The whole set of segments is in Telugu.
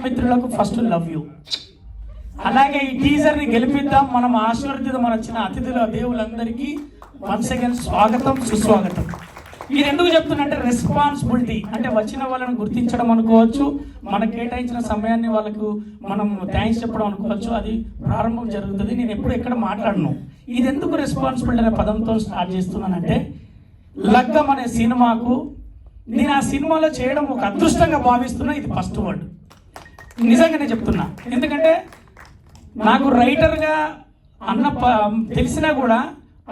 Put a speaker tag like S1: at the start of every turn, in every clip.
S1: మిత్రులకు ఫస్ట్ లవ్ యూ. అలాగే ఈ టీజర్ని గెలిపిద్దాం, మనం ఆశీర్వదిద్దాం. మన వచ్చిన అతిథుల దేవులందరికీ వన్స్ అగైన్ స్వాగతం, సుస్వాగతం. ఇది ఎందుకు చెప్తున్నంటే రెస్పాన్సిబిలిటీ అంటే వచ్చిన వాళ్ళని గుర్తించడం అనుకోవచ్చు, మనకు కేటాయించిన సమయాన్ని వాళ్ళకు మనం థ్యాంక్స్ చెప్పడం అనుకోవచ్చు. అది ప్రారంభం జరుగుతుంది. నేను ఎప్పుడు ఎక్కడ మాట్లాడను. ఇది ఎందుకు రెస్పాన్సిబిలిటీ అనే పదంతో స్టార్ట్ చేస్తున్నానంటే, లగ్గం అనే సినిమాకు నేను ఆ సినిమాలో చేయడం ఒక అదృష్టంగా భావిస్తున్నా. ఇది ఫస్ట్ వర్డ్, నిజంగానే చెప్తున్నా. ఎందుకంటే నాకు రైటర్గా అన్న తెలిసినా కూడా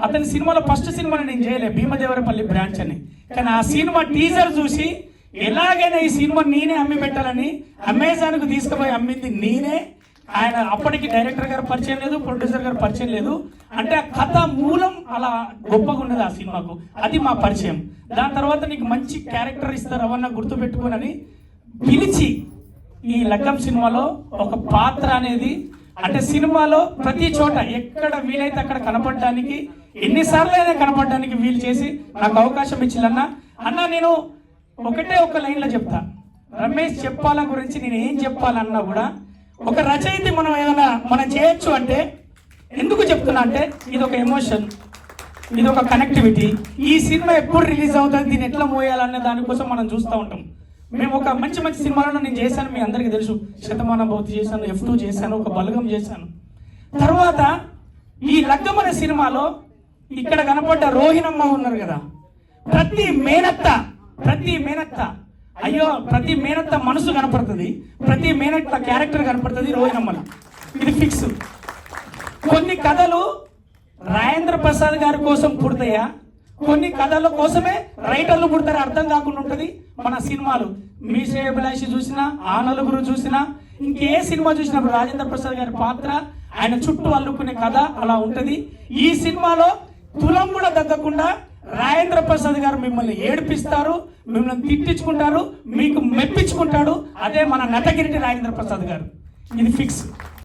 S1: అతని సినిమాలో ఫస్ట్ సినిమాని నేను చేయలే, భీమదేవరపల్లి బ్రాంచ్ అని. కానీ ఆ సినిమా టీజర్ చూసి ఎలాగైనా ఈ సినిమా నేనే అమ్మి పెట్టాలని అమెజాన్కు తీసుకుపోయి అమ్మింది నేనే. ఆయన అప్పటికి డైరెక్టర్ గారు పరిచయం లేదు, ప్రొడ్యూసర్ గారు పరిచయం లేదు. అంటే ఆ కథ మూలం అలా గొప్పగా ఉన్నది ఆ సినిమాకు, అది మా పరిచయం. దాని తర్వాత నీకు మంచి క్యారెక్టర్ ఇస్తారు అవన్నీ గుర్తుపెట్టుకోనని పిలిచి ఈ లగ్గం సినిమాలో ఒక పాత్ర అనేది అంటే సినిమాలో ప్రతి చోట ఎక్కడ వీలైతే అక్కడ కనపడడానికి, ఎన్నిసార్లు అయినా కనపడడానికి వీలు చేసి నాకు అవకాశం ఇచ్చిందన్నా. అన్న నేను ఒకటే ఒక లైన్లో చెప్తా, రమేష్ చెప్పాల గురించి నేను ఏం చెప్పాలన్నా కూడా ఒక రచయిత మనం చేయొచ్చు అంటే ఎందుకు చెప్తున్నా అంటే ఇది ఒక ఎమోషన్, ఇది ఒక కనెక్టివిటీ. ఈ సినిమా ఎప్పుడు రిలీజ్ అవుతుంది, దీన్ని ఎట్లా మోయాలనే దానికోసం మనం చూస్తూ ఉంటాం. మేము ఒక మంచి మంచి సినిమాలను నేను చేశాను, మీ అందరికీ తెలుసు. శతమాన భౌతి చేశాను, F2 చేశాను, ఒక బలగం చేశాను. తర్వాత ఈ లగ్గం అనే సినిమాలో ఇక్కడ కనపడ్డ రోహిణమ్మ ఉన్నారు కదా, ప్రతి మేనత్త అయ్యో ప్రతి మేనత్త మనసు కనపడుతుంది, ప్రతి మేనత్త క్యారెక్టర్ కనపడుతుంది రోహిణమ్మల. ఇది ఫిక్స్. కొన్ని కథలు రాజేంద్ర ప్రసాద్ గారి కోసం పుడతాయా, కొన్ని కథల కోసమే రైటర్లు పుడతారు, అర్థం కాకుండా ఉంటుంది. మన సినిమాలు మీసే అభిలాషి చూసినా, ఆ నలుగురు చూసినా, ఇంకే సినిమా చూసినప్పుడు రాజేంద్ర ప్రసాద్ గారి పాత్ర, ఆయన చుట్టూ అల్లుకునే కథ అలా ఉంటుంది. ఈ సినిమాలో తులం కూడా తగ్గకుండా రాజేంద్ర ప్రసాద్ గారు మిమ్మల్ని ఏడిపిస్తారు, మిమ్మల్ని తిట్టించుకుంటారు, మీకు మెప్పించుకుంటాడు. అదే మన నటగిరి రాజేంద్ర ప్రసాద్ గారు. ఇది ఫిక్స్.